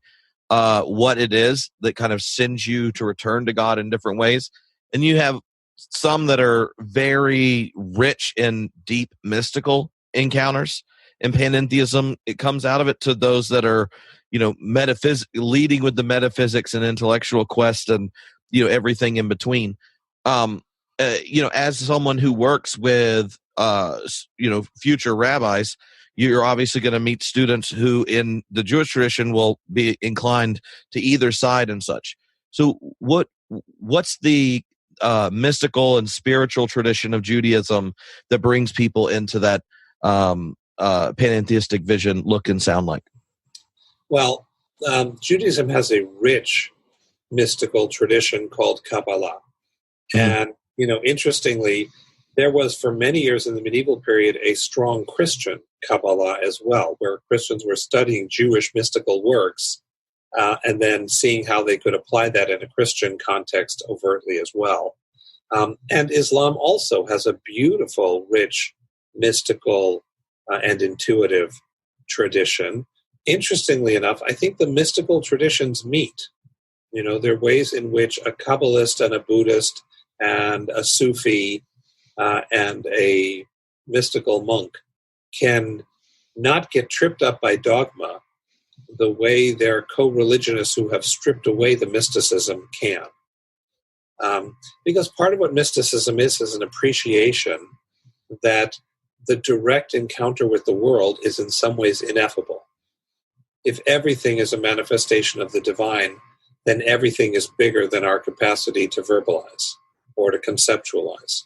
what it is that kind of sends you to return to God in different ways, and you have some that are very rich in deep mystical encounters. And panentheism, it comes out of it, to those that are, leading with the metaphysics and intellectual quest and, everything in between. As someone who works with, future rabbis, you're obviously going to meet students who in the Jewish tradition will be inclined to either side and such. So what's the mystical and spiritual tradition of Judaism that brings people into that panentheistic vision look and sound like? Well, Judaism has a rich mystical tradition called Kabbalah. And, interestingly, there was for many years in the medieval period a strong Christian Kabbalah as well, where Christians were studying Jewish mystical works and then seeing how they could apply that in a Christian context overtly as well. And Islam also has a beautiful, rich, mystical and intuitive tradition. Interestingly enough, I think the mystical traditions meet. There are ways in which a Kabbalist and a Buddhist and a Sufi and a mystical monk can not get tripped up by dogma the way their co-religionists who have stripped away the mysticism can. Because part of what mysticism is an appreciation that the direct encounter with the world is in some ways ineffable. If everything is a manifestation of the divine, then everything is bigger than our capacity to verbalize or to conceptualize.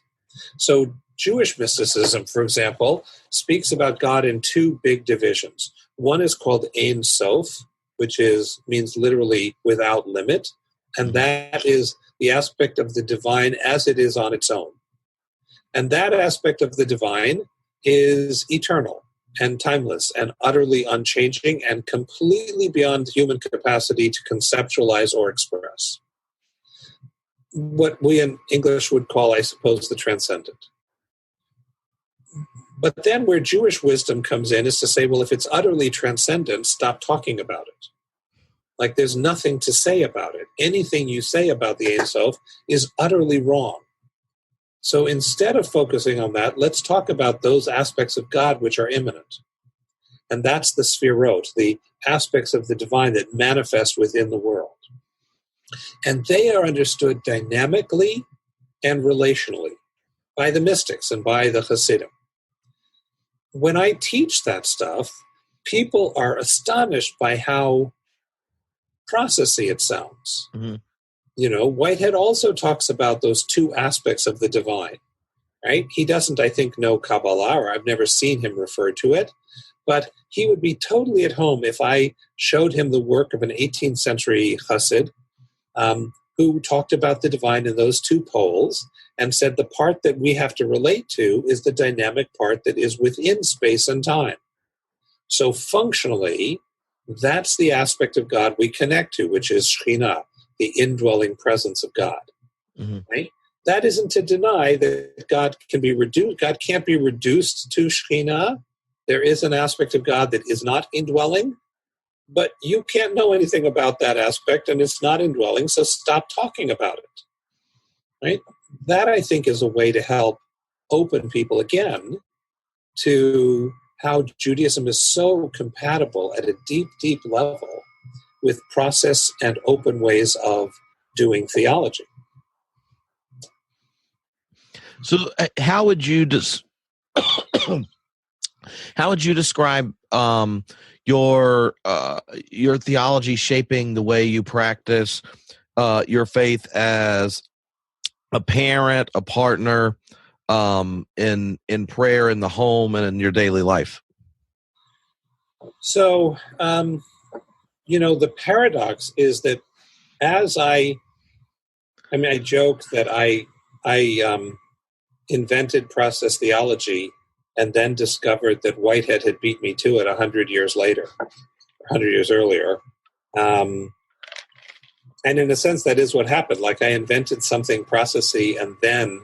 So Jewish mysticism, for example, speaks about God in two big divisions. One is called Ein Sof, which means literally without limit, and that is the aspect of the divine as it is on its own. And that aspect of the divine is eternal and timeless and utterly unchanging and completely beyond human capacity to conceptualize or express. What we in English would call, I suppose, the transcendent. But then where Jewish wisdom comes in is to say, well, if it's utterly transcendent, stop talking about it. Like there's nothing to say about it. Anything you say about the Ein Sof is utterly wrong. So instead of focusing on that, let's talk about those aspects of God which are immanent. And that's the Sfirot, the aspects of the divine that manifest within the world. And they are understood dynamically and relationally by the mystics and by the Hasidim. When I teach that stuff, people are astonished by how processy it sounds. Mm-hmm. Whitehead also talks about those two aspects of the divine, right? He doesn't, I think, know Kabbalah, or I've never seen him refer to it, but he would be totally at home if I showed him the work of an 18th century Chassid who talked about the divine in those two poles and said the part that we have to relate to is the dynamic part that is within space and time. So functionally, that's the aspect of God we connect to, which is Shekhinah, the indwelling presence of God. Mm-hmm. Right? That isn't to deny that God can be reduced. God can't be reduced to Shekhinah. There is an aspect of God that is not indwelling, but you can't know anything about that aspect, and it's not indwelling, so stop talking about it. Right? That, I think, is a way to help open people again to how Judaism is so compatible at a deep, deep level with process and open ways of doing theology. So how would you describe your theology shaping the way you practice your faith as a parent, a partner, in prayer, in the home, and in your daily life? So, the paradox is that as I joke that I invented process theology and then discovered that Whitehead had beat me to it 100 years later, 100 years earlier. And in a sense, that is what happened. Like I invented something processy and then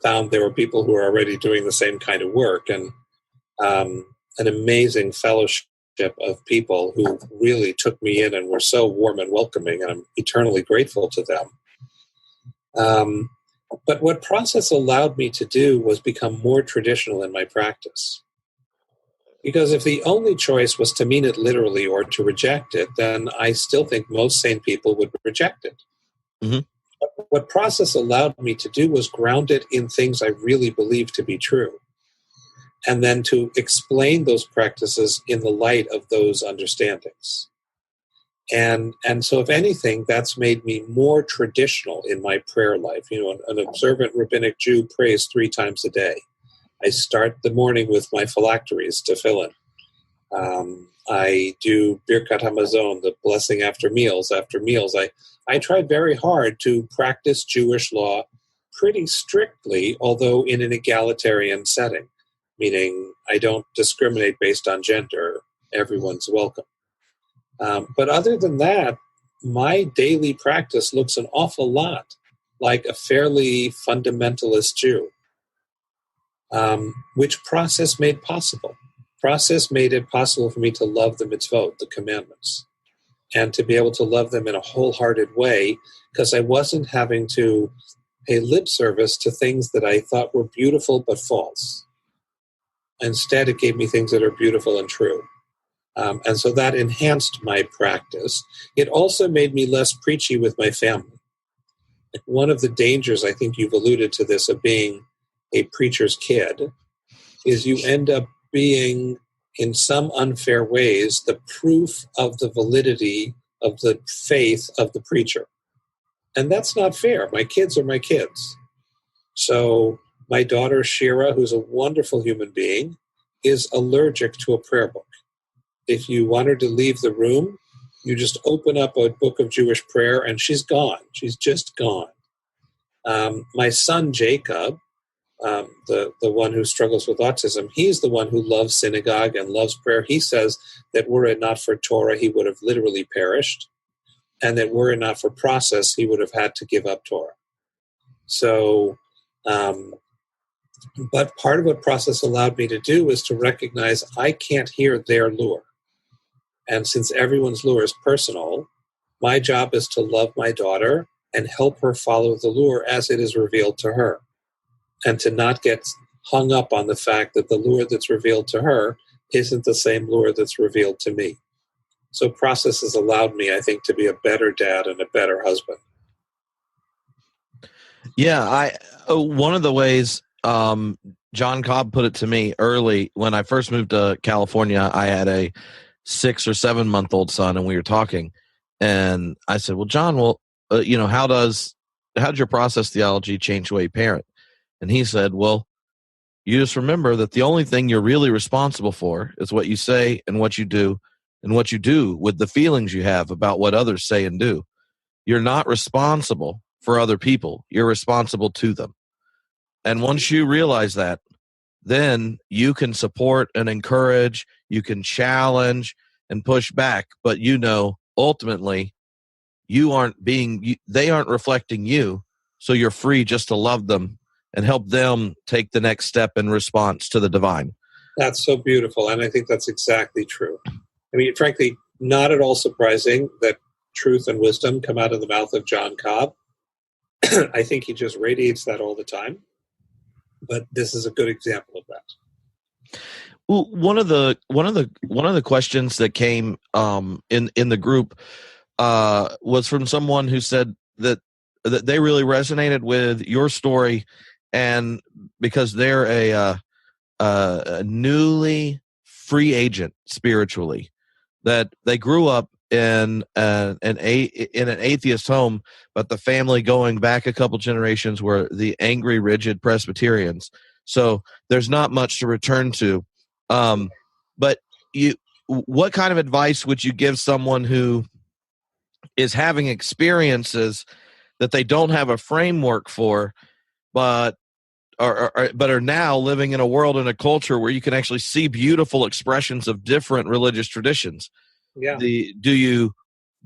found there were people who were already doing the same kind of work, and an amazing fellowship of people who really took me in and were so warm and welcoming, and I'm eternally grateful to them. But what process allowed me to do was become more traditional in my practice. Because if the only choice was to mean it literally or to reject it, then I still think most sane people would reject it. Mm-hmm. But what process allowed me to do was ground it in things I really believe to be true, and then to explain those practices in the light of those understandings. And so, if anything, that's made me more traditional in my prayer life. An observant rabbinic Jew prays 3 times a day. I start the morning with my phylacteries, tefillin. I do Birkat HaMazon, the blessing after meals. I try very hard to practice Jewish law pretty strictly, although in an egalitarian setting, meaning I don't discriminate based on gender. Everyone's welcome. But other than that, my daily practice looks an awful lot like a fairly fundamentalist Jew, which process made possible. process made it possible for me to love the mitzvot, the commandments, and to be able to love them in a wholehearted way, because I wasn't having to pay lip service to things that I thought were beautiful but false. Instead, it gave me things that are beautiful and true. And so that enhanced my practice. It also made me less preachy with my family. One of the dangers, I think you've alluded to this, of being a preacher's kid, is you end up being, in some unfair ways, the proof of the validity of the faith of the preacher. And that's not fair. My kids are my kids. So my daughter, Shira, who's a wonderful human being, is allergic to a prayer book. If you want her to leave the room, you just open up a book of Jewish prayer and she's gone. She's just gone. My son, Jacob, the one who struggles with autism, he's the one who loves synagogue and loves prayer. He says that were it not for Torah, he would have literally perished, and that were it not for process, he would have had to give up Torah. So, but part of what process allowed me to do was to recognize I can't hear their lure. And since everyone's lure is personal, my job is to love my daughter and help her follow the lure as it is revealed to her, and to not get hung up on the fact that the lure that's revealed to her isn't the same lure that's revealed to me. So process has allowed me, I think, to be a better dad and a better husband. Yeah, one of the ways John Cobb put it to me early when I first moved to California, I had a 6 or 7 month old son, and we were talking, and I said, "Well, John, how does your process theology change the way you parent?" And he said, "Well, you just remember that the only thing you're really responsible for is what you say and what you do, and what you do with the feelings you have about what others say and do. You're not responsible for other people. You're responsible to them. And once you realize that, then you can support and encourage, you can challenge and push back, but ultimately they aren't reflecting you, so you're free just to love them and help them take the next step in response to the divine." That's so beautiful, and I think that's exactly true. I mean, frankly, not at all surprising that truth and wisdom come out of the mouth of John Cobb. I think he just radiates that all the time. But this is a good example of that. Well, one of the questions that came in the group was from someone who said that they really resonated with your story, and because they're a newly free agent spiritually, that they grew up in an atheist home, but the family going back a couple generations were the angry, rigid Presbyterians. So there's not much to return to. But what kind of advice would you give someone who is having experiences that they don't have a framework for, but are now living in a world and a culture where you can actually see beautiful expressions of different religious traditions? Yeah. Do you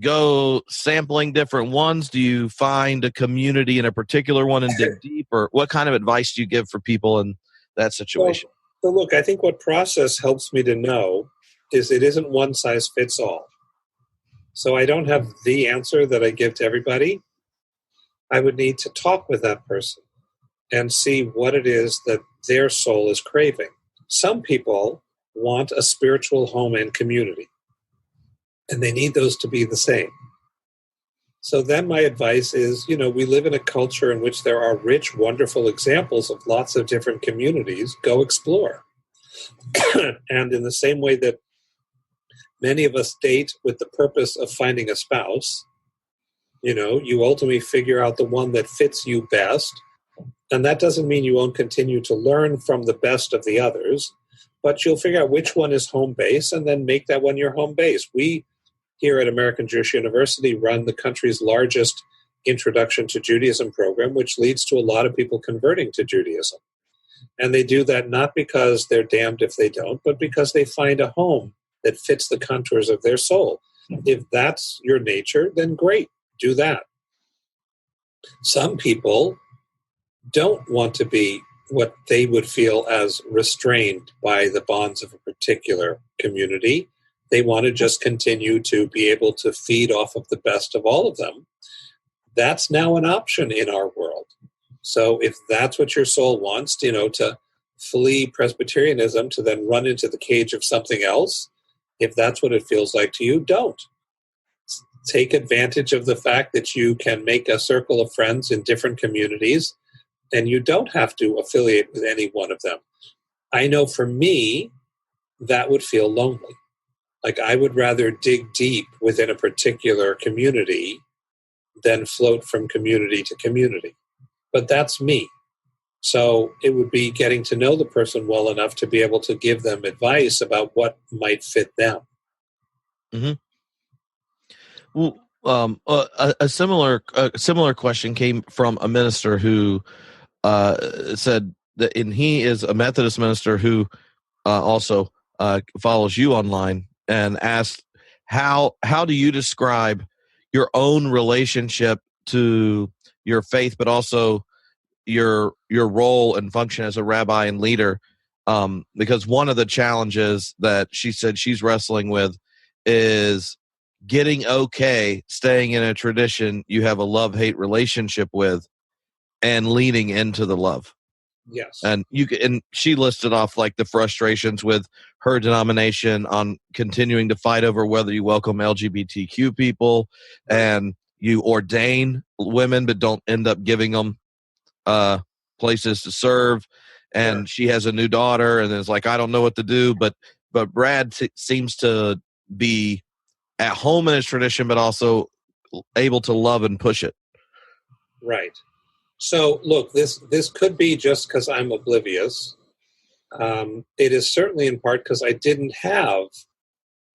go sampling different ones? Do you find a community in a particular one and dig deep? Or what kind of advice do you give for people in that situation? Well, look, I think what process helps me to know is it isn't one size fits all. So I don't have the answer that I give to everybody. I would need to talk with that person and see what it is that their soul is craving. Some people want a spiritual home and community, and they need those to be the same. So then my advice is, we live in a culture in which there are rich, wonderful examples of lots of different communities. Go explore. And in the same way that many of us date with the purpose of finding a spouse, you ultimately figure out the one that fits you best. And that doesn't mean you won't continue to learn from the best of the others, but you'll figure out which one is home base and then make that one your home base. We here at American Jewish University run the country's largest introduction to Judaism program, which leads to a lot of people converting to Judaism. And they do that not because they're damned if they don't, but because they find a home that fits the contours of their soul. If that's your nature, then great, do that. Some people don't want to be what they would feel as restrained by the bonds of a particular community. They want to just continue to be able to feed off of the best of all of them. That's now an option in our world. So if that's what your soul wants, to flee Presbyterianism to then run into the cage of something else, if that's what it feels like to you, don't. Take advantage of the fact that you can make a circle of friends in different communities, and you don't have to affiliate with any one of them. I know for me, that would feel lonely. Like I would rather dig deep within a particular community than float from community to community. But that's me. So it would be getting to know the person well enough to be able to give them advice about what might fit them. Mm-hmm. Well, a similar question came from a minister who said that, and he is a Methodist minister who also follows you online, and asked, how do you describe your own relationship to your faith, but also your role and function as a rabbi and leader? Because one of the challenges that she said she's wrestling with is getting okay staying in a tradition you have a love-hate relationship with and leaning into the love. Yes. And she listed off like the frustrations with her denomination on continuing to fight over whether you welcome LGBTQ people, and you ordain women but don't end up giving them places to serve. And she has a new daughter, and it's like, I don't know what to do. But Brad seems to be at home in his tradition, but also able to love and push it. Right. So, look, this could be just because I'm oblivious. It is certainly in part because I didn't have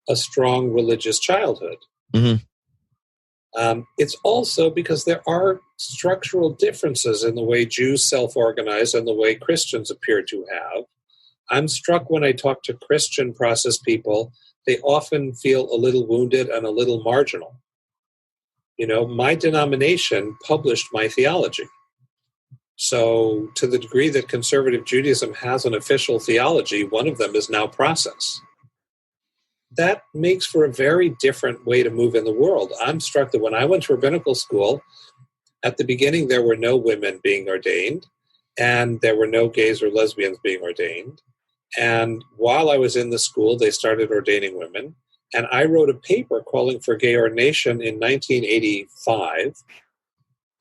a strong religious childhood. Mm-hmm. It's also because there are structural differences in the way Jews self-organize and the way Christians appear to have. I'm struck when I talk to Christian process people, they often feel a little wounded and a little marginal. My denomination published my theology. So to the degree that conservative Judaism has an official theology, one of them is now process. That makes for a very different way to move in the world. I'm struck that when I went to rabbinical school, at the beginning there were no women being ordained, and there were no gays or lesbians being ordained. And while I was in the school, they started ordaining women. And I wrote a paper calling for gay ordination in 1985.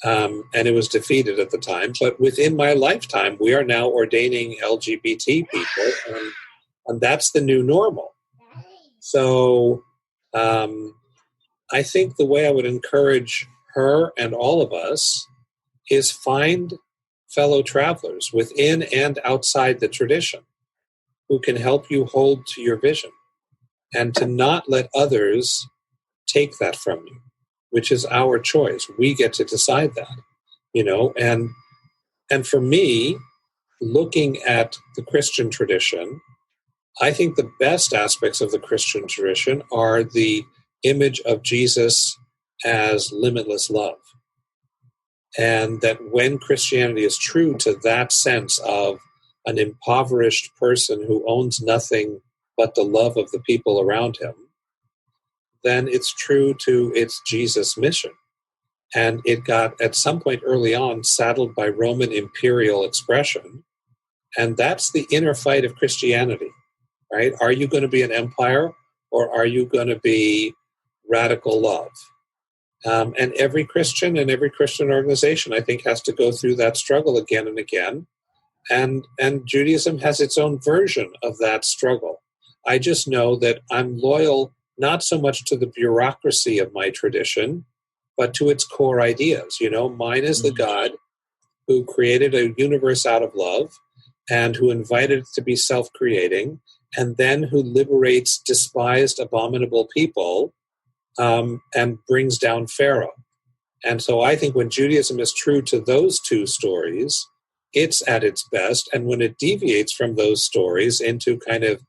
And it was defeated at the time. But within my lifetime, we are now ordaining LGBT people, and that's the new normal. So I think the way I would encourage her and all of us is find fellow travelers within and outside the tradition who can help you hold to your vision, and to not let others take that from you, which is our choice. We get to decide that, and for me, looking at the Christian tradition, I think the best aspects of the Christian tradition are the image of Jesus as limitless love. And that when Christianity is true to that sense of an impoverished person who owns nothing but the love of the people around him, then it's true to its Jesus mission. And it got, at some point early on, saddled by Roman imperial expression. And that's the inner fight of Christianity, right? Are you going to be an empire, or are you going to be radical love? And every Christian and every Christian organization, I think, has to go through that struggle again and again. And Judaism has its own version of that struggle. I just know that I'm loyal not so much to the bureaucracy of my tradition, but to its core ideas. Mine is the God who created a universe out of love and who invited it to be self-creating, and then who liberates despised, abominable people and brings down Pharaoh. And so I think when Judaism is true to those two stories, it's at its best. And when it deviates from those stories into kind of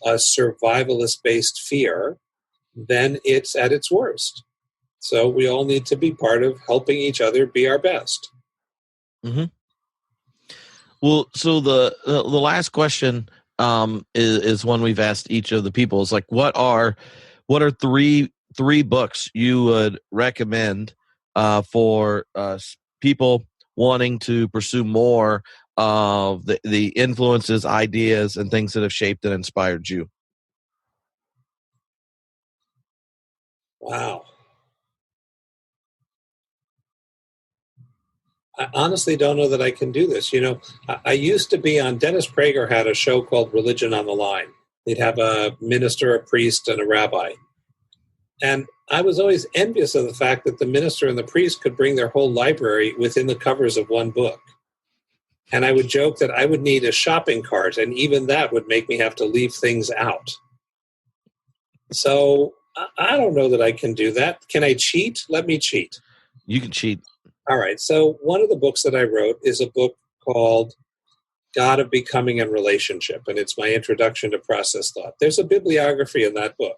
a survivalist-based fear, then it's at its worst. So we all need to be part of helping each other be our best. Mm-hmm. Well, so the last question is one we've asked each of the people. It's like, what are three books you would recommend for people wanting to pursue more of the influences, ideas, and things that have shaped and inspired you? Wow. I honestly don't know that I can do this. I used to be on, Dennis Prager had a show called Religion on the Line. He'd have a minister, a priest, and a rabbi. And I was always envious of the fact that the minister and the priest could bring their whole library within the covers of one book. And I would joke that I would need a shopping cart, and even that would make me have to leave things out. So I don't know that I can do that. Can I cheat? Let me cheat. You can cheat. All right. So one of the books that I wrote is a book called God of Becoming and Relationship, and it's my introduction to process thought. There's a bibliography in that book.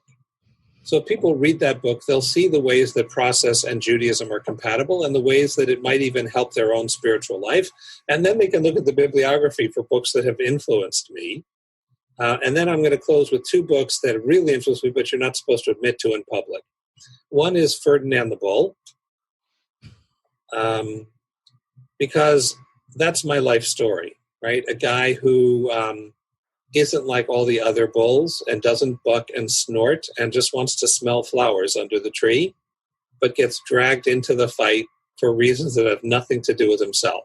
So if people read that book, they'll see the ways that process and Judaism are compatible and the ways that it might even help their own spiritual life. And then they can look at the bibliography for books that have influenced me. And then I'm going to close with two books that really influenced me, but you're not supposed to admit to in public. One is Ferdinand the Bull. Because that's my life story, right? A guy who isn't like all the other bulls and doesn't buck and snort and just wants to smell flowers under the tree, but gets dragged into the fight for reasons that have nothing to do with himself.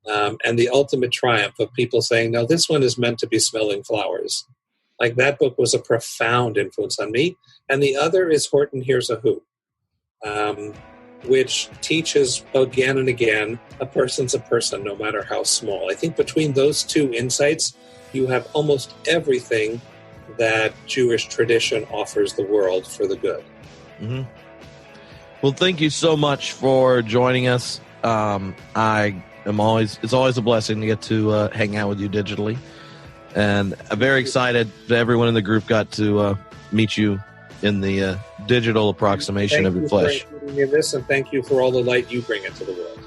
And the ultimate triumph of people saying, no, this one is meant to be smelling flowers. Like, that book was a profound influence on me. And the other is Horton Hears a Who. Which teaches again and again, a person's a person, no matter how small. I think between those two insights, you have almost everything that Jewish tradition offers the world for the good. Mm-hmm. Well, thank you so much for joining us. It's always a blessing to get to hang out with you digitally. And I'm very excited that everyone in the group got to meet you in the digital approximation of your flesh. Thank you for including me in this, and thank you for all the light you bring into the world.